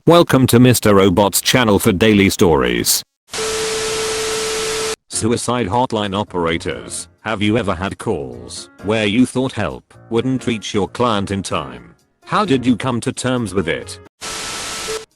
Welcome to Mr. Robot's channel for daily stories. Suicide hotline operators. Have you ever had calls where you thought help wouldn't reach your client in time? How did you come to terms with it?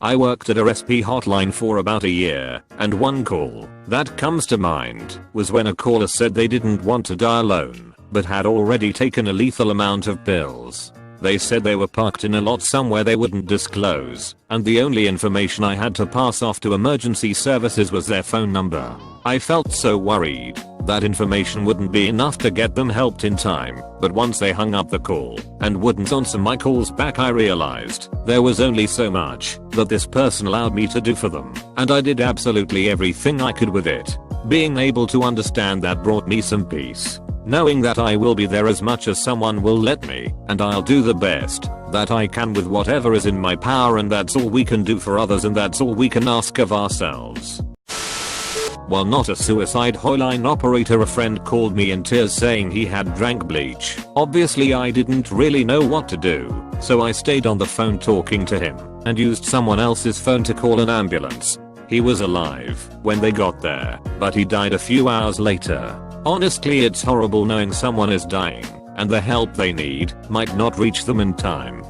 I worked at a SP hotline for about a year, and one call that comes to mind was when a caller said they didn't want to die alone, but had already taken a lethal amount of pills. They said they were parked in a lot somewhere they wouldn't disclose, and the only information I had to pass off to emergency services was their phone number. I felt so worried that information wouldn't be enough to get them helped in time, but once they hung up the call and wouldn't answer my calls back, I realized there was only so much that this person allowed me to do for them, and I did absolutely everything I could with it. Being able to understand that brought me some peace. Knowing that I will be there as much as someone will let me, and I'll do the best that I can with whatever is in my power, and that's all we can do for others, and that's all we can ask of ourselves. While not a suicide hotline operator, a friend called me in tears saying he had drank bleach. Obviously I didn't really know what to do, so I stayed on the phone talking to him and used someone else's phone to call an ambulance. He was alive when they got there, but he died a few hours later. Honestly, it's horrible knowing someone is dying and the help they need might not reach them in time.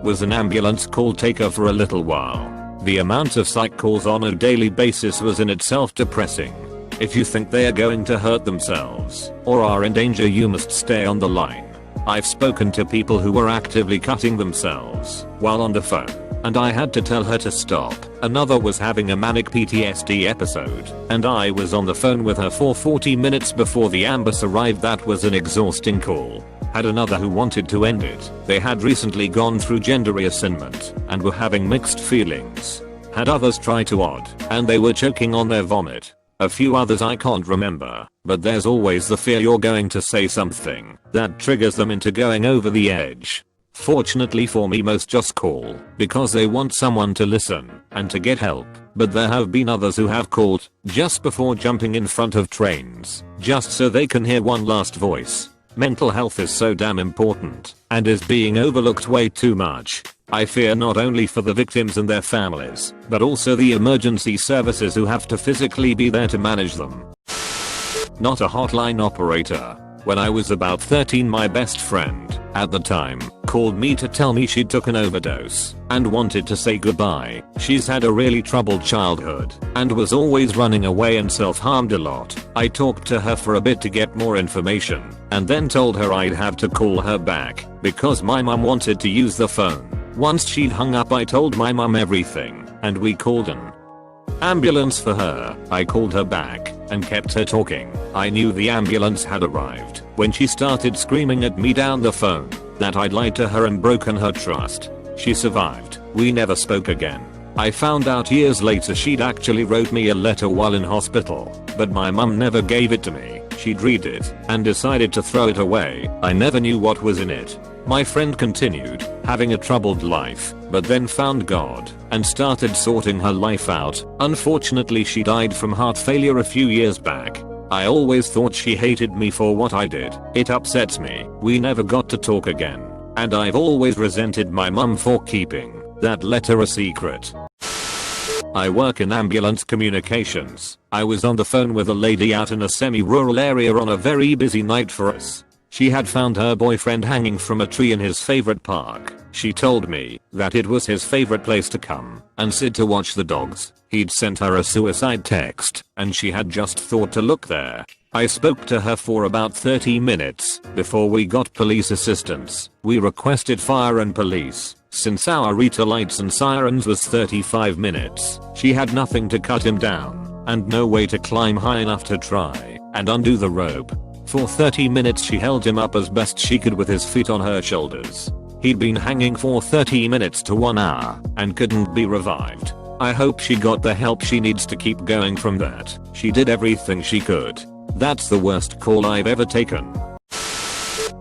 Was an ambulance call taker for a little while. The amount of psych calls on a daily basis was in itself depressing. If you think they are going to hurt themselves or are in danger, you must stay on the line. I've spoken to people who were actively cutting themselves while on the phone, and I had to tell her to stop. Another was having a manic PTSD episode, and I was on the phone with her for 40 minutes before the ambulance arrived. That was an exhausting call. Had another who wanted to end it. They had recently gone through gender reassignment and were having mixed feelings. Had others try to odd, and they were choking on their vomit. A few others I can't remember, but there's always the fear you're going to say something that triggers them into going over the edge. Fortunately for me, most just call because they want someone to listen and to get help, but there have been others who have called just before jumping in front of trains, just so they can hear one last voice. Mental health is so damn important and is being overlooked way too much. I fear not only for the victims and their families, but also the emergency services who have to physically be there to manage them. Not a hotline operator. When I was about 13, my best friend at the time called me to tell me she took an overdose and wanted to say goodbye. She's had a really troubled childhood and was always running away and self-harmed a lot. I talked to her for a bit to get more information and then told her I'd have to call her back because my mum wanted to use the phone. Once she'd hung up, I told my mum everything and we called an ambulance for her. I called her back and kept her talking. I knew the ambulance had arrived when she started screaming at me down the phone that I'd lied to her and broken her trust. She survived. We never spoke again. I found out years later she'd actually wrote me a letter while in hospital, but my mum never gave it to me. She'd read it and decided to throw it away. I never knew what was in it. My friend continued having a troubled life, but then found God and started sorting her life out. Unfortunately, she died from heart failure a few years back. I always thought she hated me for what I did. It upsets me. We never got to talk again, and I've always resented my mum for keeping that letter a secret. I work in ambulance communications. I was on the phone with a lady out in a semi-rural area on a very busy night for us. She had found her boyfriend hanging from a tree in his favorite park. She told me that it was his favorite place to come and sit to watch the dogs. He'd sent her a suicide text and she had just thought to look there. I spoke to her for about 30 minutes before we got police assistance. We requested fire and police. Since our Rita lights and sirens was 35 minutes, she had nothing to cut him down and no way to climb high enough to try and undo the rope. For 30 minutes she held him up as best she could with his feet on her shoulders. He'd been hanging for 30 minutes to 1 hour and couldn't be revived. I hope she got the help she needs to keep going from that. She did everything she could. That's the worst call I've ever taken.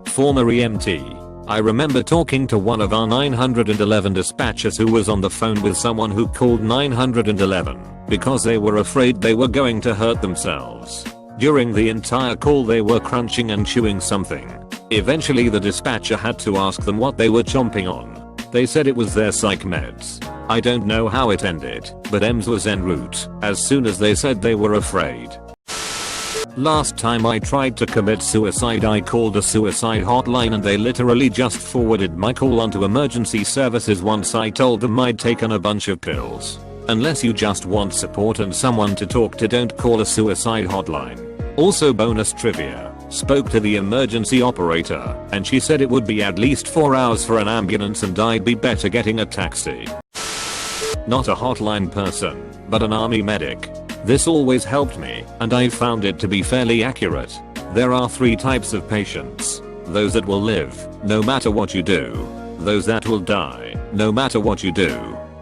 Former EMT. I remember talking to one of our 911 dispatchers who was on the phone with someone who called 911 because they were afraid they were going to hurt themselves. During the entire call they were crunching and chewing something. Eventually the dispatcher had to ask them what they were chomping on. They said it was their psych meds. I don't know how it ended, but Ems was en route as soon as they said they were afraid. Last time I tried to commit suicide, I called a suicide hotline and they literally just forwarded my call onto emergency services once I told them I'd taken a bunch of pills. Unless you just want support and someone to talk to, don't call a suicide hotline. Also, bonus trivia, spoke to the emergency operator and she said it would be at least 4 hours for an ambulance and I'd be better getting a taxi. Not a hotline person, but an army medic. This always helped me, and I found it to be fairly accurate. There are 3 types of patients. Those that will live, no matter what you do. Those that will die, no matter what you do.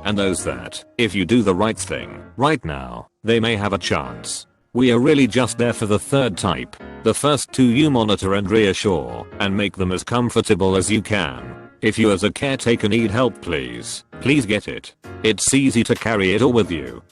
And those that, if you do the right thing, right now, they may have a chance. We are really just there for the 3rd type. The first 2 you monitor and reassure, and make them as comfortable as you can. If you as a caretaker need help, please get it. It's easy to carry it all with you.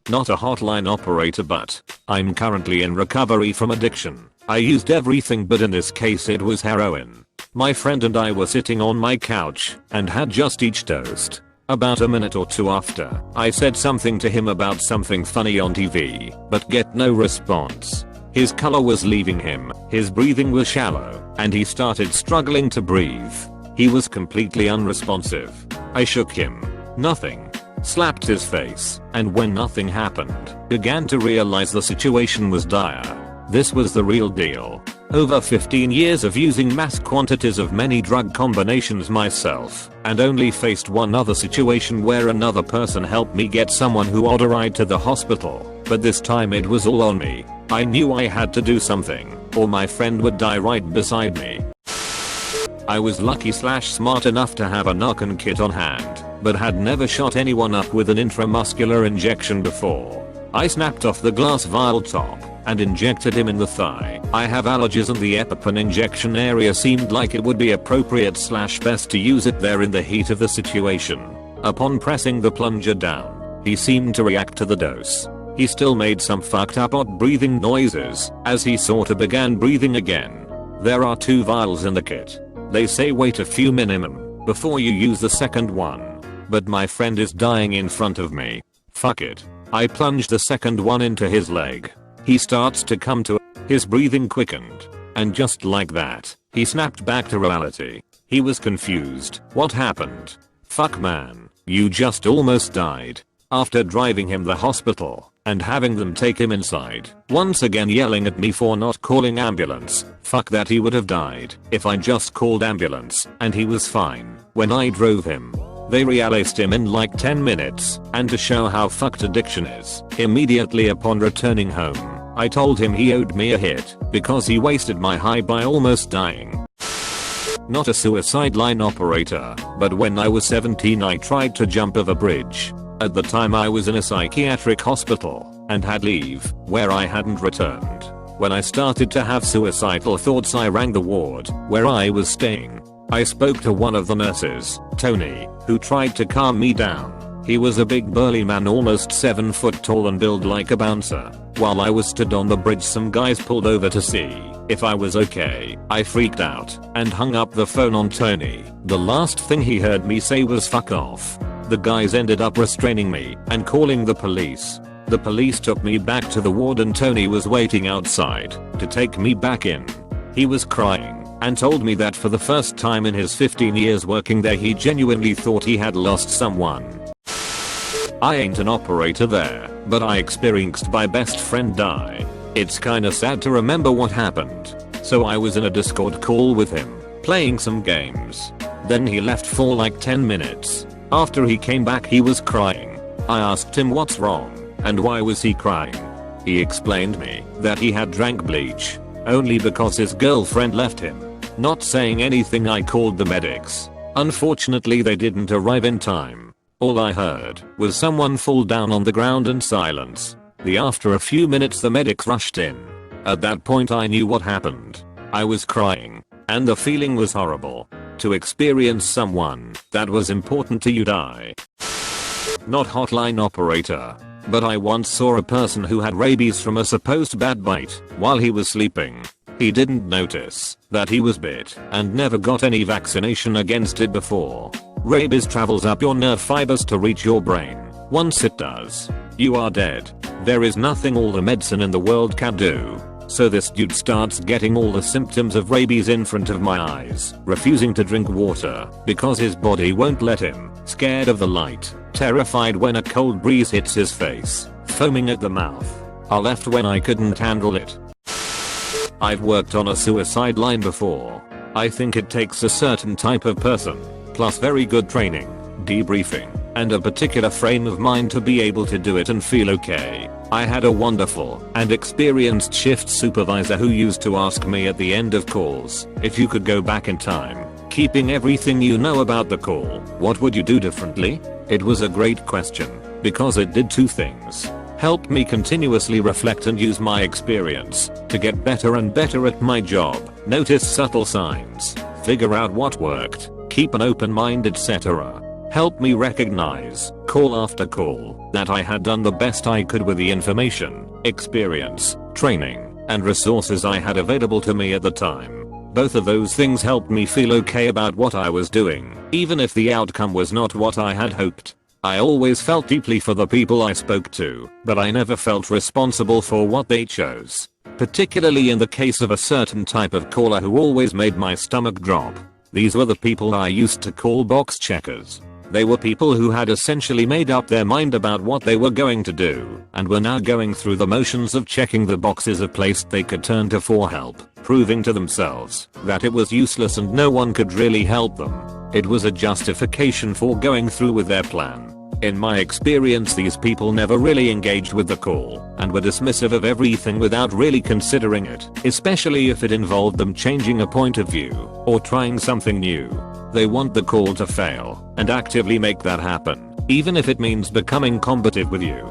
Not a hotline operator, but I'm currently in recovery from addiction. I used everything, but in this case it was heroin. My friend and I were sitting on my couch and had just each dosed. About a minute or 2 after, I said something to him about something funny on TV, but get no response. His color was leaving him, his breathing was shallow, and he started struggling to breathe. He was completely unresponsive. I shook him. Nothing. Slapped his face, and when nothing happened, began to realize the situation was dire. This was the real deal. Over 15 years of using mass quantities of many drug combinations myself, and only faced one other situation where another person helped me get someone who owed a ride to the hospital, but this time it was all on me. I knew I had to do something, or my friend would die right beside me. I was lucky / smart enough to have a Narcan kit on hand, but had never shot anyone up with an intramuscular injection before. I snapped off the glass vial top and injected him in the thigh. I have allergies and the EpiPen injection area seemed like it would be appropriate / best to use it there in the heat of the situation. Upon pressing the plunger down, he seemed to react to the dose. He still made some fucked up odd breathing noises as he sorta began breathing again. There are 2 vials in the kit. They say wait a few minimum before you use the second one. But my friend is dying in front of me. Fuck it. I plunged the second one into his leg. He starts to come to. His breathing quickened. And just like that, he snapped back to reality. He was confused. What happened? Fuck man, you just almost died. After driving him to the hospital and having them take him inside, once again yelling at me for not calling ambulance. Fuck that, he would have died if I just called ambulance and he was fine when I drove him. They realized him in like 10 minutes, and to show how fucked addiction is, immediately upon returning home, I told him he owed me a hit because he wasted my high by almost dying. Not a suicide line operator, but when I was 17 I tried to jump off a bridge. At the time I was in a psychiatric hospital and had leave where I hadn't returned. When I started to have suicidal thoughts I rang the ward where I was staying. I spoke to one of the nurses, Tony, who tried to calm me down. He was a big burly man almost 7 foot tall and built like a bouncer. While I was stood on the bridge some guys pulled over to see if I was okay. I freaked out and hung up the phone on Tony. The last thing he heard me say was fuck off. The guys ended up restraining me and calling the police. The police took me back to the ward and Tony was waiting outside to take me back in. He was crying and told me that for the first time in his 15 years working there he genuinely thought he had lost someone. I ain't an operator there, but I experienced my best friend die. It's kinda sad to remember what happened. So I was in a Discord call with him, playing some games. Then he left for like 10 minutes. After he came back he was crying. I asked him what's wrong and why was he crying. He explained me that he had drank bleach only because his girlfriend left him. Not saying anything I called the medics. Unfortunately they didn't arrive in time. All I heard was someone fall down on the ground and silence. After a few minutes the medics rushed in. At that point I knew what happened. I was crying and the feeling was horrible. To experience someone that was important to you die. Not hotline operator. But I once saw a person who had rabies from a supposed bad bite while he was sleeping. He didn't notice that he was bit and never got any vaccination against it before. Rabies travels up your nerve fibers to reach your brain. Once it does, you are dead. There is nothing all the medicine in the world can do. So this dude starts getting all the symptoms of rabies in front of my eyes, refusing to drink water because his body won't let him, scared of the light, terrified when a cold breeze hits his face, foaming at the mouth. I left when I couldn't handle it. I've worked on a suicide line before. I think it takes a certain type of person, plus very good training, debriefing, and a particular frame of mind to be able to do it and feel okay. I had a wonderful and experienced shift supervisor who used to ask me at the end of calls, if you could go back in time, keeping everything you know about the call, what would you do differently? It was a great question, because it did two things. Help me continuously reflect and use my experience to get better and better at my job, notice subtle signs, figure out what worked, keep an open mind, etc. Help me recognize, call after call, that I had done the best I could with the information, experience, training, and resources I had available to me at the time. Both of those things helped me feel okay about what I was doing, even if the outcome was not what I had hoped. I always felt deeply for the people I spoke to, but I never felt responsible for what they chose. Particularly in the case of a certain type of caller who always made my stomach drop. These were the people I used to call box checkers. They were people who had essentially made up their mind about what they were going to do, and were now going through the motions of checking the boxes of place they could turn to for help, proving to themselves that it was useless and no one could really help them. It was a justification for going through with their plan. In my experience, these people never really engaged with the call, and were dismissive of everything without really considering it, especially if it involved them changing a point of view, or trying something new. They want the call to fail, and actively make that happen, even if it means becoming combative with you.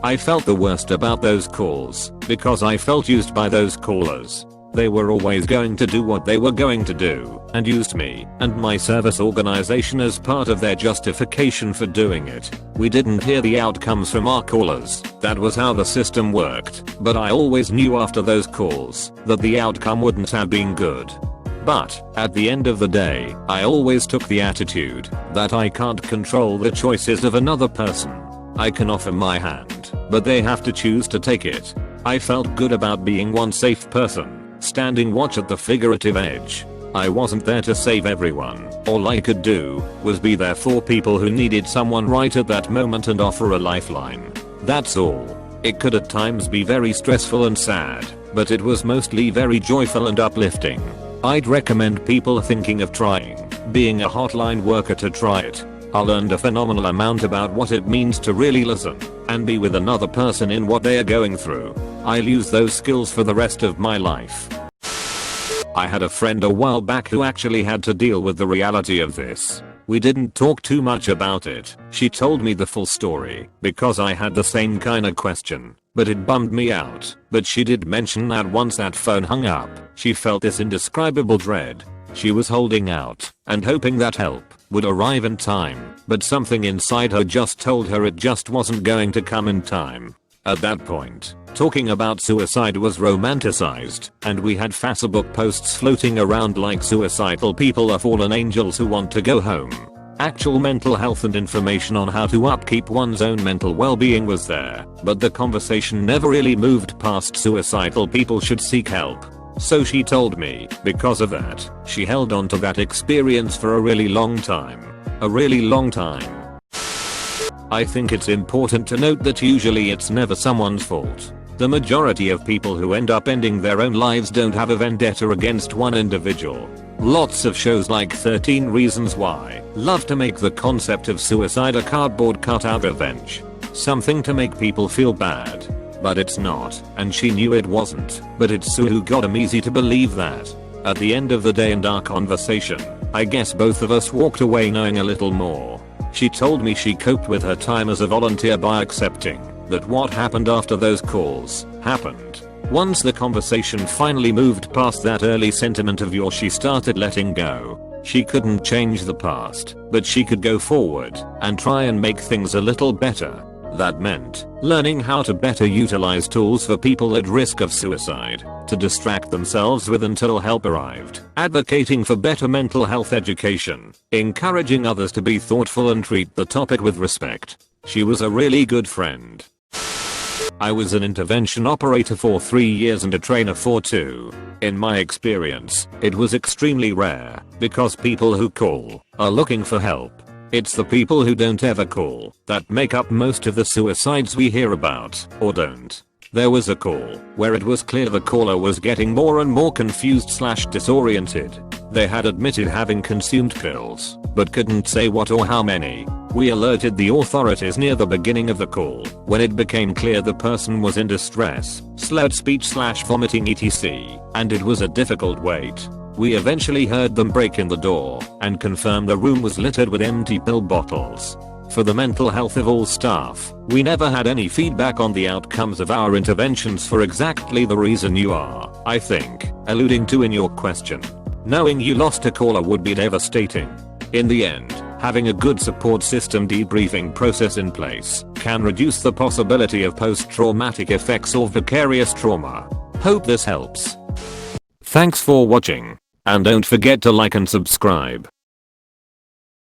I felt the worst about those calls, because I felt used by those callers. They were always going to do what they were going to do, and used me and my service organization as part of their justification for doing it. We didn't hear the outcomes from our callers, that was how the system worked, but I always knew after those calls that the outcome wouldn't have been good. But, at the end of the day, I always took the attitude that I can't control the choices of another person. I can offer my hand, but they have to choose to take it. I felt good about being one safe person, standing watch at the figurative edge. I wasn't there to save everyone. All I could do was be there for people who needed someone right at that moment and offer a lifeline. That's all. It could at times be very stressful and sad, but it was mostly very joyful and uplifting. I'd recommend people thinking of trying being a hotline worker to try it. I learned a phenomenal amount about what it means to really listen and be with another person in what they are going through. I'll use those skills for the rest of my life. I had a friend a while back who actually had to deal with the reality of this. We didn't talk too much about it. She told me the full story because I had the same kind of question, but it bummed me out. But she did mention that once that phone hung up, she felt this indescribable dread. She was holding out and hoping that help would arrive in time, but something inside her just told her it just wasn't going to come in time. At that point, talking about suicide was romanticized, and we had Facebook posts floating around like suicidal people are fallen angels who want to go home. Actual mental health and information on how to upkeep one's own mental well-being was there, but the conversation never really moved past suicidal people should seek help. So she told me, because of that, she held on to that experience for a really long time. A really long time. I think it's important to note that usually it's never someone's fault. The majority of people who end up ending their own lives don't have a vendetta against one individual. Lots of shows like 13 Reasons Why love to make the concept of suicide a cardboard cutout revenge. Something to make people feel bad. But it's not, and she knew it wasn't, but it's Sue who got him easy to believe that. At the end of the day and our conversation, I guess both of us walked away knowing a little more. She told me she coped with her time as a volunteer by accepting that what happened after those calls happened. Once the conversation finally moved past that early sentiment of yours, she started letting go. She couldn't change the past, but she could go forward and try and make things a little better. That meant learning how to better utilize tools for people at risk of suicide to distract themselves with until help arrived, advocating for better mental health education, encouraging others to be thoughtful and treat the topic with respect. She was a really good friend. I was an intervention operator for 3 years and a trainer for 2. In my experience, it was extremely rare because people who call are looking for help. It's the people who don't ever call that make up most of the suicides we hear about, or don't. There was a call where it was clear the caller was getting more and more confused/disoriented. They had admitted having consumed pills, but couldn't say what or how many. We alerted the authorities near the beginning of the call when it became clear the person was in distress, slurred speech/vomiting etc. and it was a difficult wait. We eventually heard them break in the door and confirm the room was littered with empty pill bottles. For the mental health of all staff, we never had any feedback on the outcomes of our interventions for exactly the reason you are, I think, alluding to in your question. Knowing you lost a caller would be devastating. In the end, having a good support system debriefing process in place can reduce the possibility of post-traumatic effects or vicarious trauma. Hope this helps. Thanks for watching. And don't forget to like and subscribe.